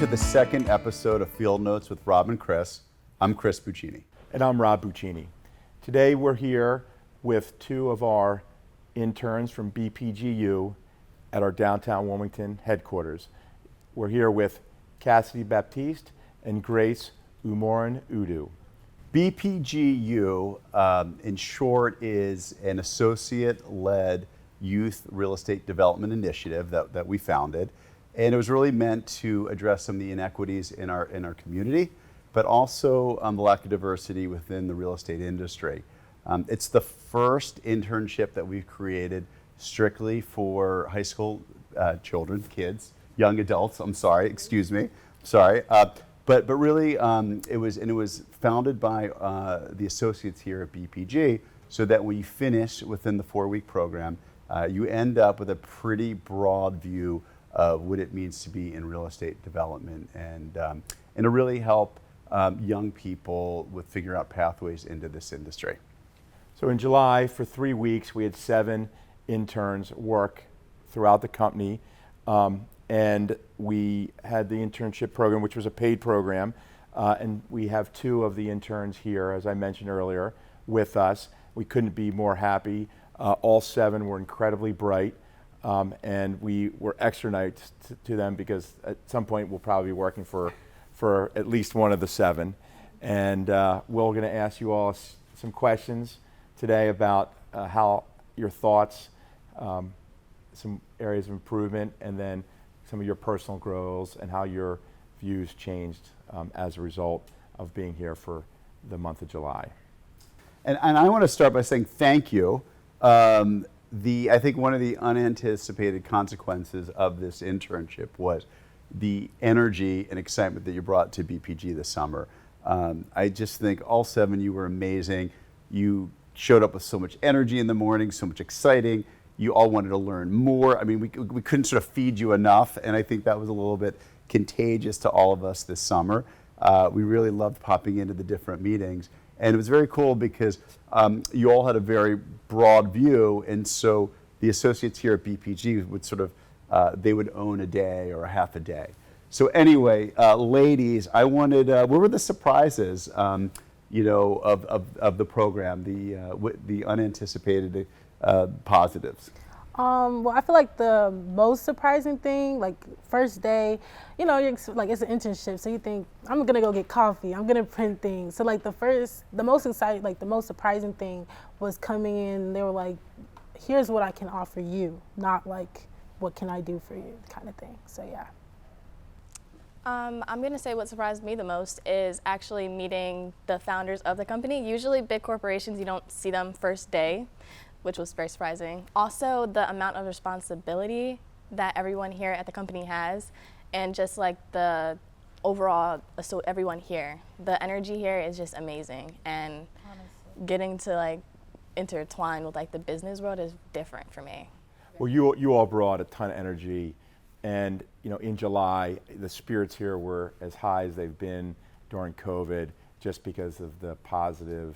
to the second episode of Field Notes with Rob and Chris. I'm Chris Buccini. And I'm Rob Buccini. Today we're here with two of our interns from BPG U at our downtown Wilmington headquarters. We're here with Kassidy, Baptiste and Grace Umoren-Udo. BPG U, in short, is an associate-led youth real estate development initiative that we founded. And it was really meant to address some of the inequities in our community, but also the lack of diversity within the real estate industry. It's the first internship that we've created strictly for high school children, kids, young adults. But really, it was founded by the associates here at BPG, so that when you finish within the 4-week program, you end up with a pretty broad view of what it means to be in real estate development, and to really help young people with figure out pathways into this industry. So in July, for 3 weeks, we had 7 interns work throughout the company, and we had the internship program, which was a paid program, and we have 2 of the interns here, as I mentioned earlier, with us. We couldn't be more happy. All 7 were incredibly bright. And we were extra nice to them because at some point we'll probably be working for at least one of the 7. And we're going to ask you all some questions today about how your thoughts, some areas of improvement, and then some of your personal goals and how your views changed as a result of being here for the month of July. And I want to start by saying thank you. I think one of the unanticipated consequences of this internship was the energy and excitement that you brought to BPG this summer. I just think all 7 of you were amazing. You showed up with so much energy in the morning, so much exciting. You all wanted to learn more. I mean, we couldn't sort of feed you enough, and I think that was a little bit contagious to all of us this summer. We really loved popping into the different meetings. And it was very cool because you all had a very broad view, and so the associates here at BPG would sort of, they would own a day or a half a day. So anyway, ladies, I wanted, what were the surprises, of the program, the unanticipated positives? Well, I feel like the most surprising thing, like first day, you're like it's an internship, so you think I'm gonna go get coffee, I'm gonna print things. So like the most surprising thing was coming in. They were like, "Here's what I can offer you," not like, "What can I do for you?" kind of thing. So yeah. I'm gonna say what surprised me the most is actually meeting the founders of the company. Usually big corporations, you don't see them first day, which was very surprising. Also, the amount of responsibility that everyone here at the company has, and just like the overall, so everyone here, the energy here is just amazing. And honestly, getting to like intertwine with like the business world is different for me. Well, you all brought a ton of energy, and in July, the spirits here were as high as they've been during COVID, just because of the positive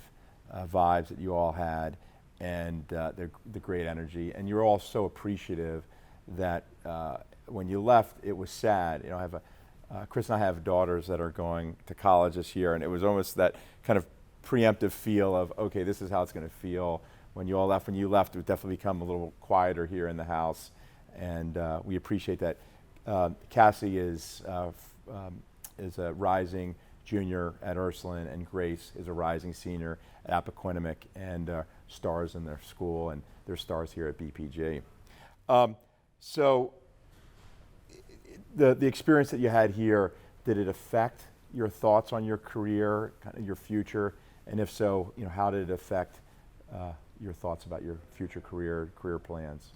vibes that you all had. And the great energy, and you're all so appreciative that when you left, it was sad. Chris and I have daughters that are going to college this year, and it was almost that kind of preemptive feel of, okay, this is how it's going to feel when you all left. When you left, it would definitely become a little quieter here in the house, and we appreciate that. Cassie is a rising junior at Ursuline, and Grace is a rising senior at Appoquinimink, and stars in their school, and they're stars here at BPG. So the experience that you had here, did it affect your thoughts on your career, kind of your future? And if so, how did it affect your thoughts about your future career plans?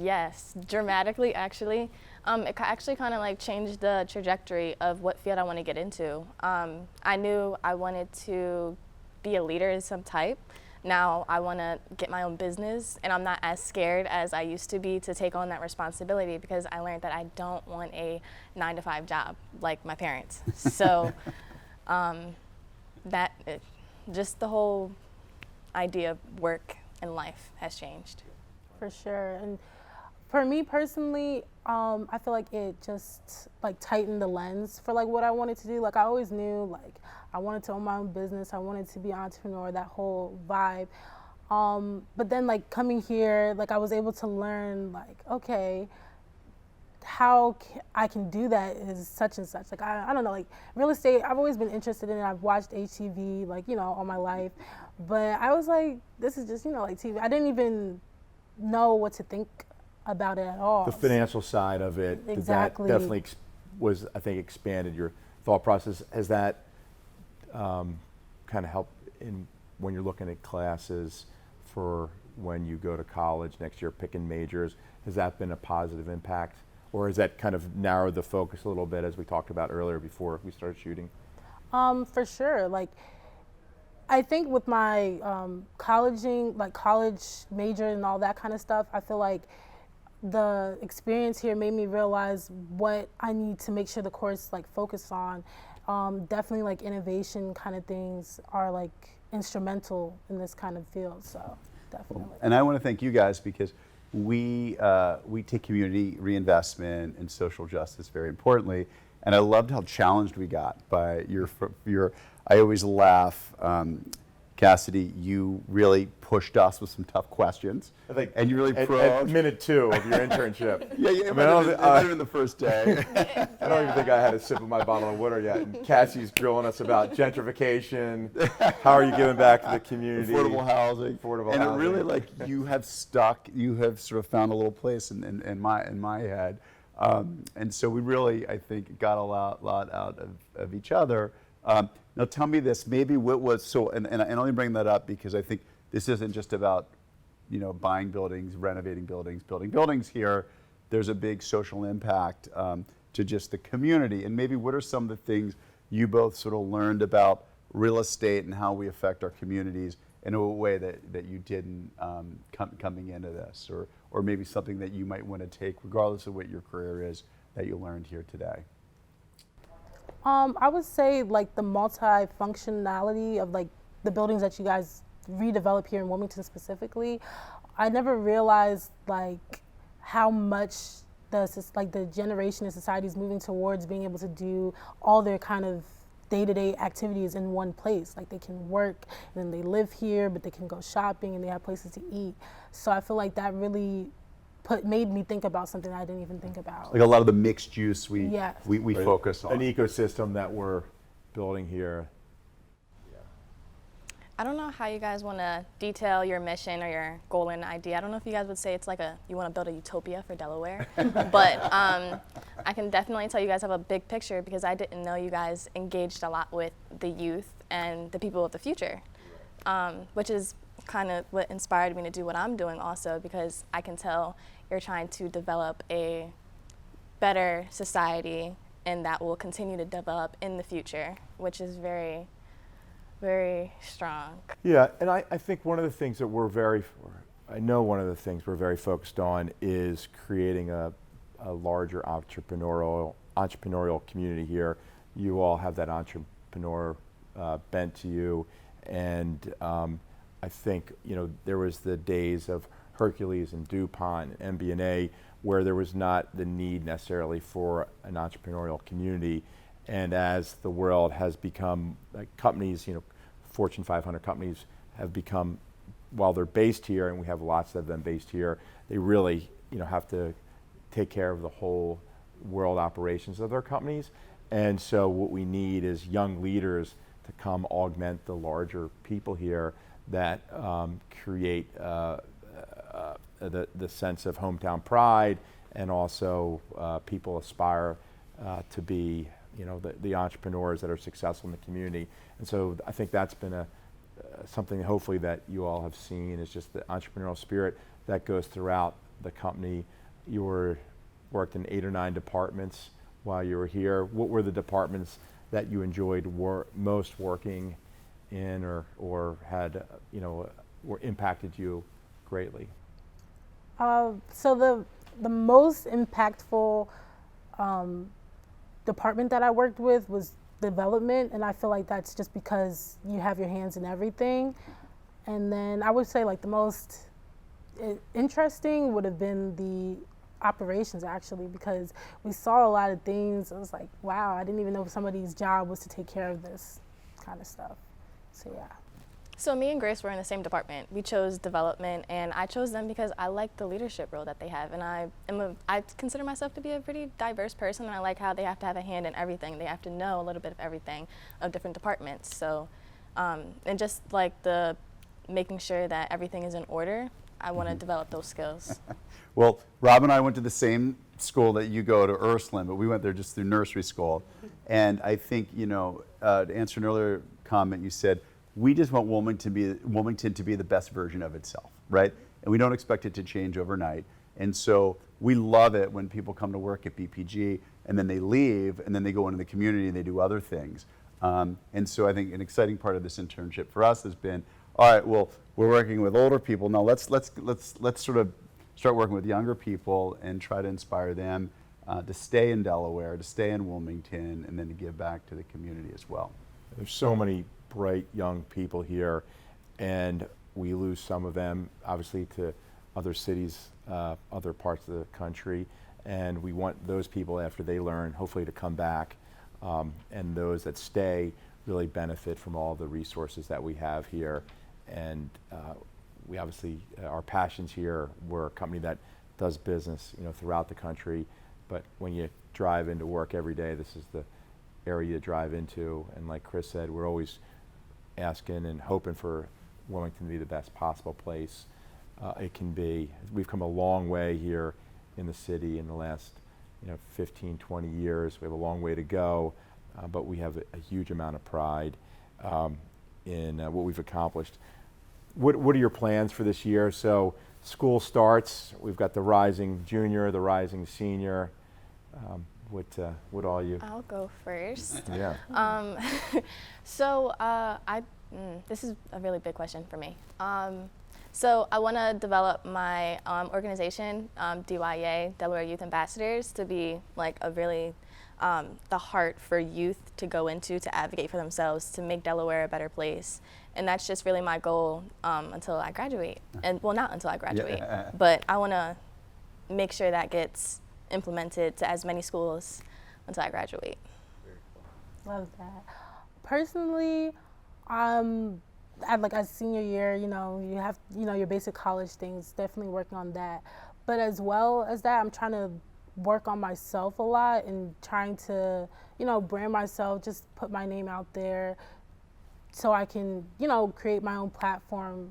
Yes, dramatically actually. It actually kind of like changed the trajectory of what field I want to get into. I knew I wanted to be a leader of some type. Now I want to get my own business, and I'm not as scared as I used to be to take on that responsibility, because I learned that I don't want a 9-to-5 job like my parents. So just the whole idea of work and life has changed. For sure. And For me personally, I feel like it just like tightened the lens for like what I wanted to do. Like I always knew like I wanted to own my own business. I wanted to be an entrepreneur, that whole vibe. But then like coming here, like I was able to learn like, okay, I can do that is such and such. Like, I don't know, like real estate, I've always been interested in it. I've watched HTV, like, you know, all my life. But I was like, this is just, you know, like TV. I didn't even know what to think about it at all. The financial side of it, Exactly. that definitely was, I think, expanded your thought process. Has that kind of helped in when you're looking at classes for when you go to college next year, picking majors? Has that been a positive impact? Or has that kind of narrowed the focus a little bit, as we talked about earlier before we started shooting? For sure. Like, I think with my college major and all that kind of stuff, I feel like the experience here made me realize what I need to make sure the course like focus on. Definitely like innovation kind of things are like instrumental in this kind of field. So definitely. And I want to thank you guys because we take community reinvestment and social justice very importantly, and I loved how challenged we got by your. I always laugh, Kassidy. You really pushed us with some tough questions, I think and you really at probed. minute 2 of your internship. Yeah, I mean, it might have been the first day. I don't even think I had a sip of my bottle of water yet. And Cassie's grilling us about gentrification. How are you giving back to the community? Affordable housing. Housing. It really like you have sort of found a little place in my head. And so we really, I think, got a lot out of each other. Now tell me this, maybe what was, so, and I only bring that up because I think this isn't just about, you know, buying buildings, renovating buildings, building buildings here. There's a big social impact to just the community. And maybe what are some of the things you both sort of learned about real estate and how we affect our communities in a way that you didn't coming into this, or maybe something that you might want to take, regardless of what your career is, that you learned here today? I would say like the multi-functionality of like the buildings that you guys redevelop here in Wilmington specifically. I never realized like how much the generation of society is moving towards being able to do all their kind of day-to-day activities in one place. Like they can work and then they live here, but they can go shopping and they have places to eat. So I feel like that really made me think about something I didn't even think about. Like a lot of the mixed use we Yes. we focus on. An ecosystem that we're building here. I don't know how you guys want to detail your mission or your goal and idea. I don't know if you guys would say it's like you want to build a utopia for Delaware, but I can definitely tell you guys have a big picture because I didn't know you guys engaged a lot with the youth and the people of the future, which is kind of what inspired me to do what I'm doing also, because I can tell you're trying to develop a better society and that will continue to develop in the future, which is very, very strong. Yeah, and I think one of the things that one of the things we're very focused on is creating a larger entrepreneurial community here. You all have that entrepreneur bent to you, and I think, you know, there was the days of Hercules and DuPont and MBNA where there was not the need necessarily for an entrepreneurial community. And as the world has become, like companies, you know, Fortune 500 companies have become, while they're based here, and we have lots of them based here, they really, you know, have to take care of the whole world operations of their companies. And so what we need is young leaders to come augment the larger people here that create the sense of hometown pride, and also people aspire to be, you know, the entrepreneurs that are successful in the community. And so I think that's been something hopefully that you all have seen, is just the entrepreneurial spirit that goes throughout the company. You worked in 8 or 9 departments while you were here. What were the departments that you enjoyed most working in, or had, you know, or impacted you greatly? So the most impactful department that I worked with was development, and I feel like that's just because you have your hands in everything. And then I would say like the most interesting would have been the operations actually, because we saw a lot of things. It was like, wow, I didn't even know somebody's job was to take care of this kind of stuff. So yeah. So me and Grace were in the same department. We chose development, and I chose them because I like the leadership role that they have, and I consider myself to be a pretty diverse person, and I like how they have to have a hand in everything. They have to know a little bit of everything of different departments. So, and just like the making sure that everything is in order, I want to develop those skills. Well, Rob and I went to the same school that you go to, Ursuline, but we went there just through nursery school. And I think, to answer an earlier comment, you said, we just want Wilmington to be the best version of itself, right? And we don't expect it to change overnight. And so we love it when people come to work at BPG and then they leave and then they go into the community and they do other things. And so I think an exciting part of this internship for us has been, all right, well, we're working with older people. Now let's sort of start working with younger people and try to inspire them to stay in Delaware, to stay in Wilmington, and then to give back to the community as well. There's so many bright young people here, and we lose some of them obviously to other cities, other parts of the country, and we want those people after they learn hopefully to come back, and those that stay really benefit from all the resources that we have here. And we obviously, our passions here, we're a company that does business throughout the country, but when you drive into work every day, this is the area you drive into, and like Chris said, we're always asking and hoping for Wilmington to be the best possible place it can be. We've come a long way here in the city in the last 15, 20 years. We have a long way to go, but we have a huge amount of pride in what we've accomplished. What are your plans for this year? So school starts, we've got the rising junior, the rising senior. What all you? I'll go first. Yeah. So this is a really big question for me. So I want to develop my organization, DYA, Delaware Youth Ambassadors, to be like a really the heart for youth to go into, to advocate for themselves, to make Delaware a better place. And that's just really my goal until I graduate. And well, not until I graduate, but I want to make sure that gets implemented to as many schools until I graduate. Love that. Personally, at like a senior year, you have your basic college things, definitely working on that. But as well as that, I'm trying to work on myself a lot and trying to, brand myself, just put my name out there so I can, create my own platform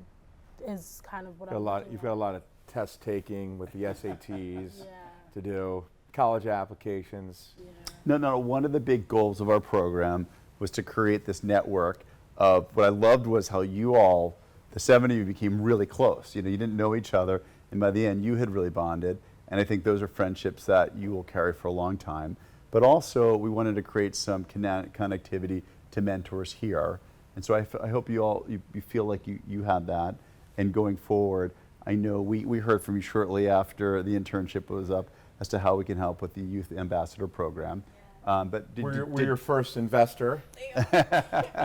is kind of what You've got a lot of test taking with the SATs to do, college applications. Yeah. No, one of the big goals of our program was to create this network of, what I loved was how you all, the 7 of you, became really close. You didn't know each other, and by the end you had really bonded, and I think those are friendships that you will carry for a long time. But also we wanted to create some connectivity to mentors here, and so I hope you feel like you had that. And going forward, I know we heard from you shortly after the internship was up as to how we can help with the Youth Ambassador Program. But we're your first investor,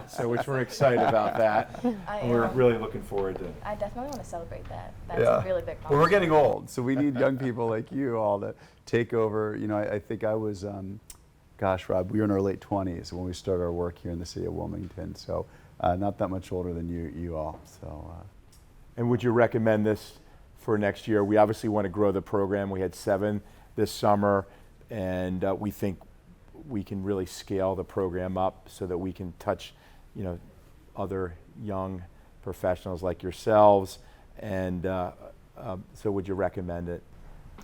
so which we're excited about that. We're really looking forward to. I definitely want to celebrate that. That's a really big milestone. Well, we're getting old, so we need young people like you all to take over. I think I was, Rob, we were in our late 20s when we started our work here in the city of Wilmington, so not that much older than you all. So. And would you recommend this for next year? We obviously want to grow the program. We had 7 this summer, and we think we can really scale the program up so that we can touch, other young professionals like yourselves. And so would you recommend it?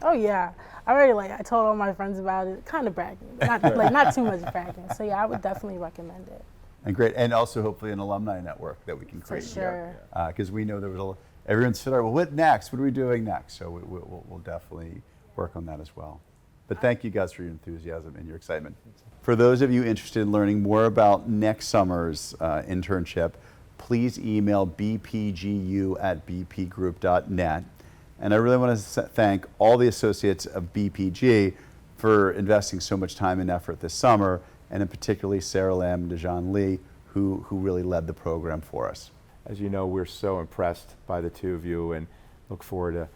Oh yeah, I told all my friends about it, kind of bragging, not too much bragging. So yeah, I would definitely recommend it. And great, and also hopefully an alumni network that we can create here. Because we know there was everyone said, all right, well, what next? What are we doing next? So we'll definitely work on that as well. But thank you guys for your enthusiasm and your excitement. For those of you interested in learning more about next summer's internship, please email bpgu@bpgroup.net. And I really want to thank all the associates of BPG for investing so much time and effort this summer, and in particularly Sarah Lam and Dejan Lee, who really led the program for us. As you know, we're so impressed by the two of you and look forward to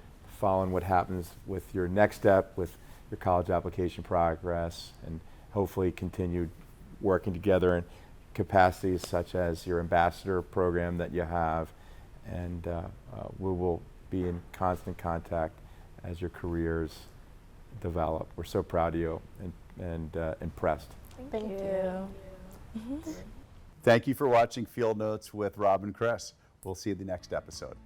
following what happens with your next step, with your college application progress, and hopefully continued working together in capacities such as your ambassador program that you have. And we will be in constant contact as your careers develop. We're so proud of you and impressed. Thank you. Thank you for watching Field Notes with Rob and Chris. We'll see you in the next episode.